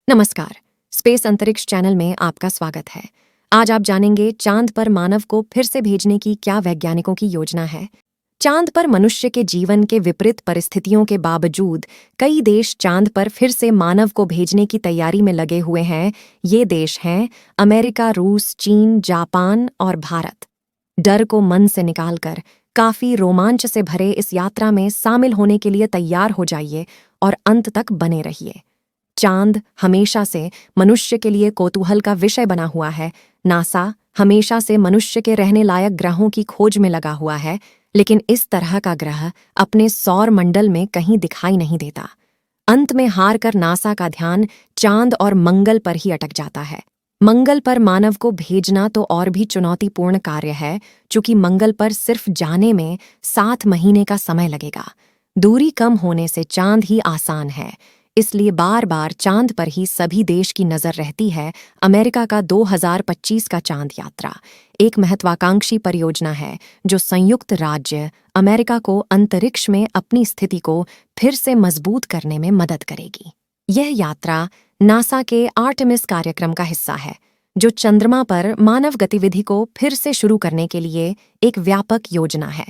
नमस्कार। स्पेस अंतरिक्ष चैनल में आपका स्वागत है। आज आप जानेंगे चांद पर मानव को फिर से भेजने की क्या वैज्ञानिकों की योजना है। चांद पर मनुष्य के जीवन के विपरीत परिस्थितियों के बावजूद कई देश चांद पर फिर से मानव को भेजने की तैयारी में लगे हुए हैं। ये देश हैं अमेरिका, रूस, चीन, जापान और भारत। डर को मन से निकालकर काफी रोमांच से भरे इस यात्रा में शामिल होने के लिए तैयार हो जाइए और अंत तक बने रहिए। चांद हमेशा से मनुष्य के लिए कौतूहल का विषय बना हुआ है। नासा हमेशा से मनुष्य के रहने लायक ग्रहों की खोज में लगा हुआ है, लेकिन इस तरह का ग्रह अपने सौर मंडल में कहीं दिखाई नहीं देता। अंत में हार कर नासा का ध्यान चांद और मंगल पर ही अटक जाता है। मंगल पर मानव को भेजना तो और भी चुनौतीपूर्ण कार्य है, चूंकि मंगल पर सिर्फ जाने में 7 महीने का समय लगेगा। दूरी कम होने से चांद ही आसान है, इसलिए बार बार चांद पर ही सभी देश की नजर रहती है। अमेरिका का 2025 का चांद यात्रा एक महत्वाकांक्षी परियोजना है जो संयुक्त राज्य अमेरिका को अंतरिक्ष में अपनी स्थिति को फिर से मजबूत करने में मदद करेगी। यह यात्रा नासा के आर्टेमिस कार्यक्रम का हिस्सा है, जो चंद्रमा पर मानव गतिविधि को फिर से शुरू करने के लिए एक व्यापक योजना है।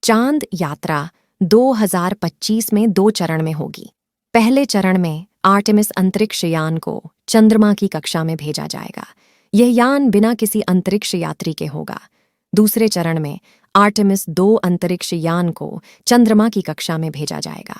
चांद यात्रा 2025 में 2 चरण में होगी। पहले चरण में आर्टेमिस अंतरिक्ष यान को चंद्रमा की कक्षा में भेजा जाएगा। यह यान बिना किसी अंतरिक्ष यात्री के होगा। दूसरे चरण में आर्टेमिस 2 अंतरिक्ष यान को चंद्रमा की कक्षा में भेजा जाएगा।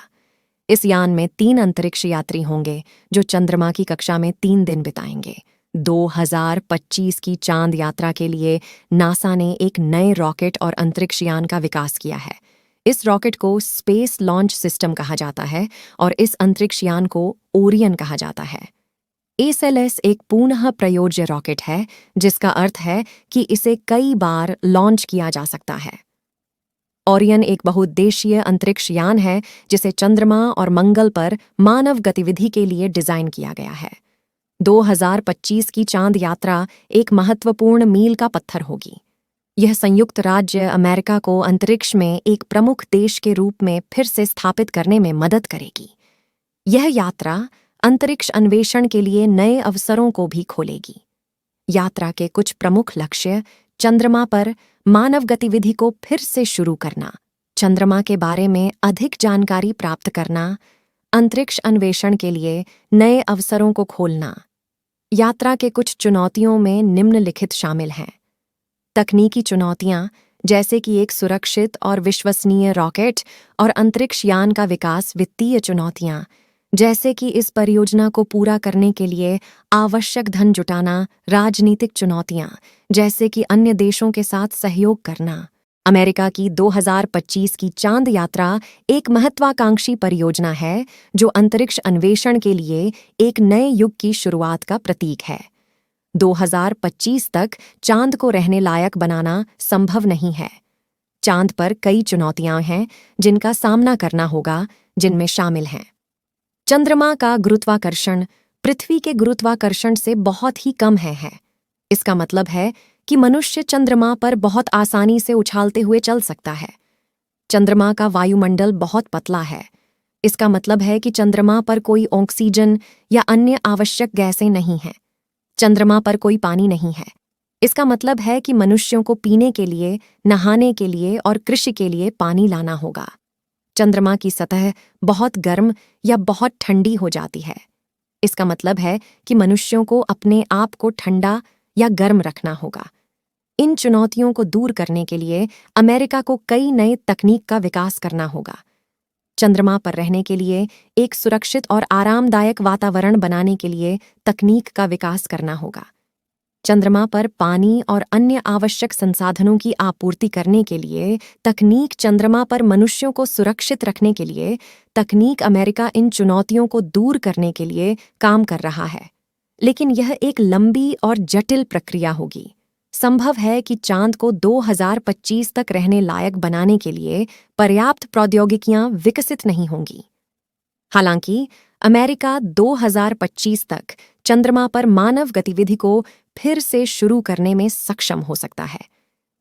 इस यान में 3 अंतरिक्ष यात्री होंगे जो चंद्रमा की कक्षा में 3 दिन बिताएंगे। 2025 की चांद यात्रा के लिए नासा ने एक नए रॉकेट और अंतरिक्ष यान का विकास किया है। इस रॉकेट को स्पेस लॉन्च सिस्टम कहा जाता है और इस अंतरिक्ष यान को ओरियन कहा जाता है। SLS एक पुनः प्रयोज्य रॉकेट है, जिसका अर्थ है कि इसे कई बार लॉन्च किया जा सकता है। ओरियन एक बहुउद्देशीय अंतरिक्ष यान है जिसे चंद्रमा और मंगल पर मानव गतिविधि के लिए डिजाइन किया गया है। 2025 की चांद यात्रा एक महत्वपूर्ण मील का पत्थर होगी। यह संयुक्त राज्य अमेरिका को अंतरिक्ष में एक प्रमुख देश के रूप में फिर से स्थापित करने में मदद करेगी। यह यात्रा अंतरिक्ष अन्वेषण के लिए नए अवसरों को भी खोलेगी। यात्रा के कुछ प्रमुख लक्ष्य: चंद्रमा पर मानव गतिविधि को फिर से शुरू करना, चंद्रमा के बारे में अधिक जानकारी प्राप्त करना, अंतरिक्ष अन्वेषण के लिए नए अवसरों को खोलना। यात्रा के कुछ चुनौतियों में निम्नलिखित शामिल हैं। तकनीकी चुनौतियां, जैसे कि एक सुरक्षित और विश्वसनीय रॉकेट और अंतरिक्ष यान का विकास। वित्तीय चुनौतियां, जैसे कि इस परियोजना को पूरा करने के लिए आवश्यक धन जुटाना। राजनीतिक चुनौतियां, जैसे कि अन्य देशों के साथ सहयोग करना। अमेरिका की 2025 की चांद यात्रा एक महत्वाकांक्षी परियोजना है जो अंतरिक्ष अन्वेषण के लिए एक नए युग की शुरुआत का प्रतीक है। 2025 तक चांद को रहने लायक बनाना संभव नहीं है। चांद पर कई चुनौतियां हैं जिनका सामना करना होगा, जिनमें शामिल हैं: चंद्रमा का गुरुत्वाकर्षण पृथ्वी के गुरुत्वाकर्षण से बहुत ही कम है। इसका मतलब है कि मनुष्य चंद्रमा पर बहुत आसानी से उछालते हुए चल सकता है। चंद्रमा का वायुमंडल बहुत पतला है। इसका मतलब है कि चंद्रमा पर कोई ऑक्सीजन या अन्य आवश्यक गैसें नहीं हैं। चंद्रमा पर कोई पानी नहीं है। इसका मतलब है कि मनुष्यों को पीने के लिए, नहाने के लिए और कृषि के लिए पानी लाना होगा। चंद्रमा की सतह बहुत गर्म या बहुत ठंडी हो जाती है। इसका मतलब है कि मनुष्यों को अपने आप को ठंडा या गर्म रखना होगा। इन चुनौतियों को दूर करने के लिए अमेरिका को कई नए तकनीक का विकास करना होगा। चंद्रमा पर रहने के लिए एक सुरक्षित और आरामदायक वातावरण बनाने के लिए तकनीक का विकास करना होगा। चंद्रमा पर पानी और अन्य आवश्यक संसाधनों की आपूर्ति करने के लिए तकनीक। चंद्रमा पर मनुष्यों को सुरक्षित रखने के लिए तकनीक। अमेरिका इन चुनौतियों को दूर करने के लिए काम कर रहा है, लेकिन यह एक लंबी और जटिल प्रक्रिया होगी। संभव है कि चांद को 2025 तक रहने लायक बनाने के लिए पर्याप्त प्रौद्योगिकियां विकसित नहीं होंगी। हालांकि अमेरिका 2025 तक चंद्रमा पर मानव गतिविधि को फिर से शुरू करने में सक्षम हो सकता है।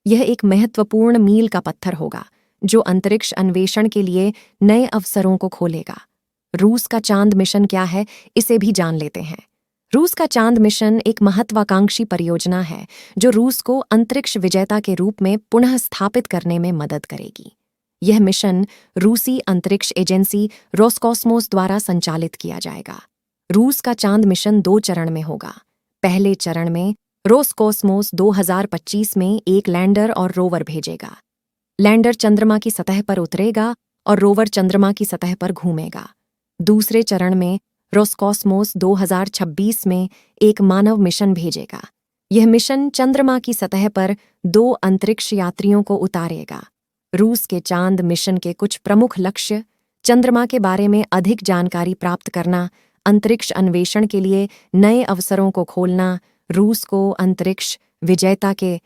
यह एक महत्वपूर्ण मील का पत्थर होगा जो अंतरिक्ष अन्वेषण के लिए नए अवसरों को खोलेगा। रूस का चांद मिशन क्या है, इसे भी जान लेते हैं। रूस का चांद मिशन एक महत्वाकांक्षी परियोजना है जो रूस को अंतरिक्ष विजेता के रूप में पुनः स्थापित करने में मदद करेगी। यह मिशन रूसी अंतरिक्ष एजेंसी रोसकॉस्मोस द्वारा संचालित किया जाएगा। रूस का चांद मिशन 2 चरण में होगा। पहले चरण में रोसकॉस्मोस 2025 में एक लैंडर और रोवर भेजेगा। लैंडर चंद्रमा की सतह पर उतरेगा और रोवर चंद्रमा की सतह पर घूमेगा। दूसरे चरण में रोसकॉस्मोस 2026 में एक मानव मिशन भेजेगा। यह मिशन चंद्रमा की सतह पर 2 अंतरिक्ष यात्रियों को उतारेगा। रूस के चांद मिशन के कुछ प्रमुख लक्ष्य चंद्रमा के बारे में अधिक जानकारी प्राप्त करना, अंतरिक्ष अन्वेषण के लिए नए अवसरों को खोलना, रूस को अंतरिक्ष विजेता के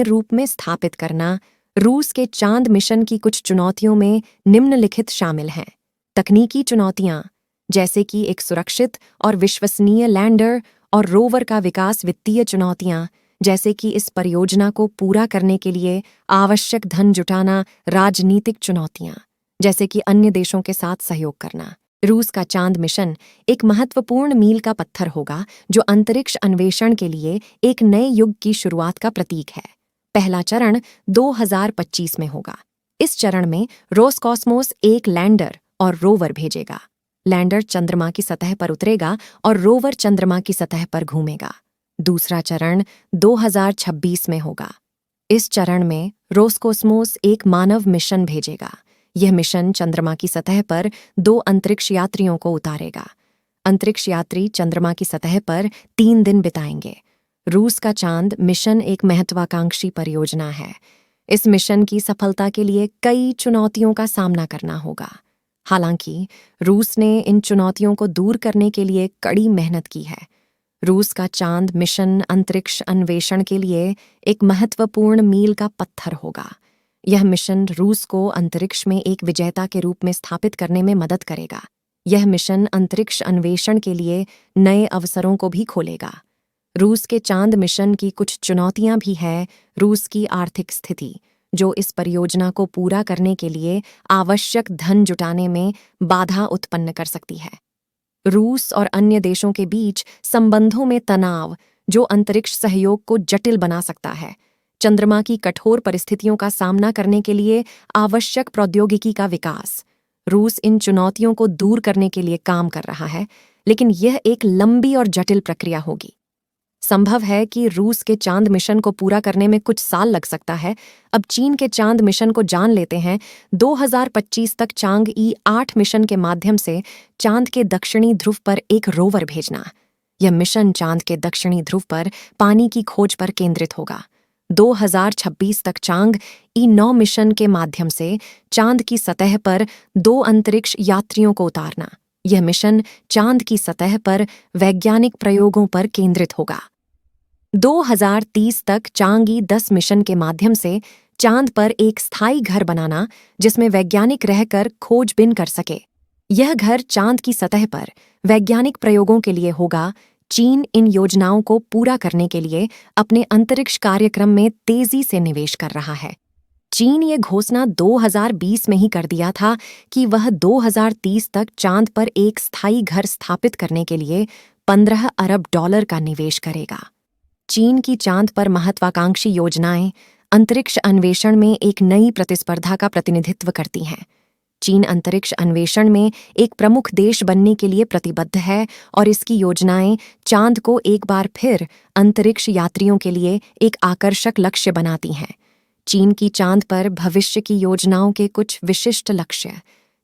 रूप में स्थापित करना। रूस के चांद मिशन की कुछ चुनौतियों में निम्नलिखित शामिल हैं। तकनीकी चुनौतियां जैसे कि एक सुरक्षित और विश्वसनीय लैंडर और रोवर का विकास। वित्तीय चुनौतियां जैसे कि इस परियोजना को पूरा करने के लिए आवश्यक धन जुटाना। राजनीतिक चुनौतियां जैसे कि अन्य देशों के साथ सहयोग करना। रूस का चांद मिशन एक महत्वपूर्ण मील का पत्थर होगा जो अंतरिक्ष अन्वेषण के लिए एक नए युग की शुरुआत का प्रतीक है। पहला चरण 2025 में होगा। इस चरण में रोसकॉस्मोस एक लैंडर और रोवर भेजेगा। लैंडर चंद्रमा की सतह पर उतरेगा और रोवर चंद्रमा की सतह पर घूमेगा। दूसरा चरण 2026 में होगा। इस चरण में रोसकॉस्मोस एक मानव मिशन भेजेगा। यह मिशन चंद्रमा की सतह पर 2 अंतरिक्ष यात्रियों को उतारेगा। अंतरिक्ष यात्री चंद्रमा की सतह पर 3 दिन बिताएंगे। रूस का चांद मिशन एक महत्वाकांक्षी परियोजना है। इस मिशन की सफलता के लिए कई चुनौतियों का सामना करना होगा। हालांकि रूस ने इन चुनौतियों को दूर करने के लिए कड़ी मेहनत की है। रूस का चांद मिशन अंतरिक्ष अन्वेषण के लिए एक महत्वपूर्ण मील का पत्थर होगा। यह मिशन रूस को अंतरिक्ष में एक विजेता के रूप में स्थापित करने में मदद करेगा। यह मिशन अंतरिक्ष अन्वेषण के लिए नए अवसरों को भी खोलेगा। रूस के चांद मिशन की कुछ चुनौतियां भी हैं। रूस की आर्थिक स्थिति जो इस परियोजना को पूरा करने के लिए आवश्यक धन जुटाने में बाधा उत्पन्न कर सकती है। रूस और अन्य देशों के बीच संबंधों में तनाव जो अंतरिक्ष सहयोग को जटिल बना सकता है। चंद्रमा की कठोर परिस्थितियों का सामना करने के लिए आवश्यक प्रौद्योगिकी का विकास। रूस इन चुनौतियों को दूर करने के लिए काम कर रहा है, लेकिन यह एक लंबी और जटिल प्रक्रिया होगी। संभव है कि रूस के चांद मिशन को पूरा करने में कुछ साल लग सकता है। अब चीन के चांद मिशन को जान लेते हैं। 2025 तक चांग-ई 8 मिशन के माध्यम से चांद के दक्षिणी ध्रुव पर एक रोवर भेजना। यह मिशन चांद के दक्षिणी ध्रुव पर पानी की खोज पर केंद्रित होगा। 2026 तक चांग-ई 9 मिशन के माध्यम से चांद की सतह पर 2 अंतरिक्ष यात्रियों को उतारना। यह मिशन चांद की सतह पर वैज्ञानिक प्रयोगों पर केंद्रित होगा। 2030 तक चांग-ई 10 मिशन के माध्यम से चांद पर एक स्थायी घर बनाना जिसमें वैज्ञानिक रहकर खोजबीन कर सके। यह घर चांद की सतह पर वैज्ञानिक प्रयोगों के लिए होगा। चीन इन योजनाओं को पूरा करने के लिए अपने अंतरिक्ष कार्यक्रम में तेजी से निवेश कर रहा है। चीन ये घोषणा 2020 में ही कर दिया था कि वह 2030 तक चांद पर एक स्थायी घर स्थापित करने के लिए $15 अरब का निवेश करेगा। चीन की चांद पर महत्वाकांक्षी योजनाएं अंतरिक्ष अन्वेषण में एक नई प्रतिस्पर्धा का प्रतिनिधित्व करती हैं। चीन अंतरिक्ष अन्वेषण में एक प्रमुख देश बनने के लिए प्रतिबद्ध है और इसकी योजनाएं चांद को एक बार फिर अंतरिक्ष यात्रियों के लिए एक आकर्षक लक्ष्य बनाती हैं। चीन की चांद पर भविष्य की योजनाओं के कुछ विशिष्ट लक्ष्य: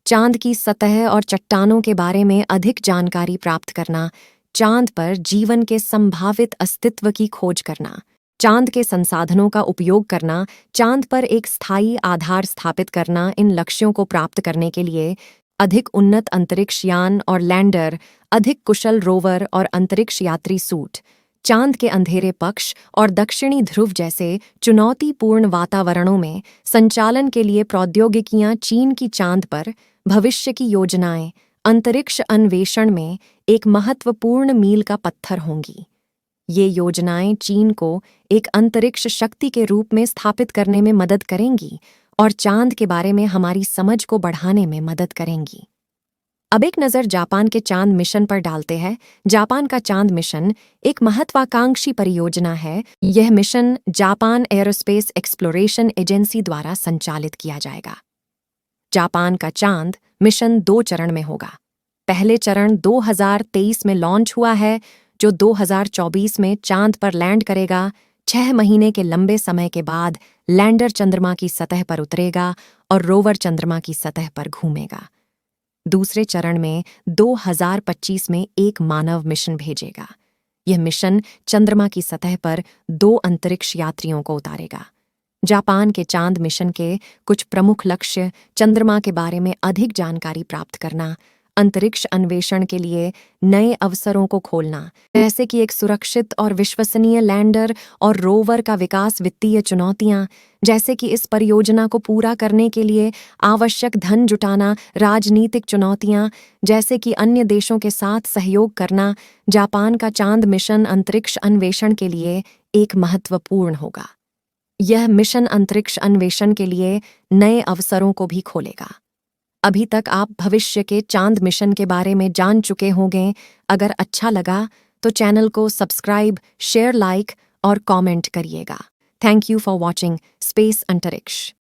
चांद की सतह और चट्टानों के बारे में अधिक जानकारी प्राप्त करना, चांद पर जीवन के संभावित अस्तित्व की खोज करना, चांद के संसाधनों का उपयोग करना, चांद पर एक स्थायी आधार स्थापित करना। इन लक्ष्यों को प्राप्त करने के लिए अधिक उन्नत अंतरिक्ष यान और लैंडर, अधिक कुशल रोवर और अंतरिक्ष यात्री सूट, चांद के अंधेरे पक्ष और दक्षिणी ध्रुव जैसे चुनौतीपूर्ण वातावरणों में संचालन के लिए प्रौद्योगिकियां। चीन की चांद पर भविष्य की योजनाएं अंतरिक्ष अन्वेषण में एक महत्वपूर्ण मील का पत्थर होंगी। ये योजनाएं चीन को एक अंतरिक्ष शक्ति के रूप में स्थापित करने में मदद करेंगी और चांद के बारे में हमारी समझ को बढ़ाने में मदद करेंगी। अब एक नज़र जापान के चांद मिशन पर डालते हैं। जापान का चांद मिशन एक महत्वाकांक्षी परियोजना है। यह mission Japan aerospace exploration agency द्वारा संचालित किया जाएगा। जापान का चांद मिशन 2 चरण में होगा। पहले चरण 2023 में लॉन्च हुआ है, जो 2024 में चांद पर लैंड करेगा। 6 महीने के लंबे समय के बाद लैंडर चंद्रमा की सतह पर उतरेगा और रोवर चंद्रमा की सतह पर घूमेगा। दूसरे चरण में 2025 में एक मानव मिशन भेजेगा। यह मिशन चंद्रमा की सतह पर 2 अंतरिक्ष यात्रियों को उतारेगा। जापान के चांद मिशन के कुछ प्रमुख लक्ष्य चंद्रमा के बारे में अधिक जानकारी प्राप्त करना, अंतरिक्ष अन्वेषण के लिए नए अवसरों को खोलना, जैसे कि एक सुरक्षित और विश्वसनीय लैंडर और रोवर का विकास, वित्तीय चुनौतियां, जैसे कि इस परियोजना को पूरा करने के लिए आवश्यक धन जुटाना, राजनीतिक चुनौतियां, जैसे कि अन्य देशों के साथ सहयोग करना। जापान का चांद मिशन अंतरिक्ष अन्वेषण के लिए एक महत्वपूर्ण होगा। यह मिशन अंतरिक्ष अन्वेषण के लिए नए अवसरों को भी खोलेगा। अभी तक आप भविष्य के चांद मिशन के बारे में जान चुके होंगे। अगर अच्छा लगा तो चैनल को सब्सक्राइब, शेयर, लाइक और कमेंट करिएगा। Thank you for watching space अंतरिक्ष।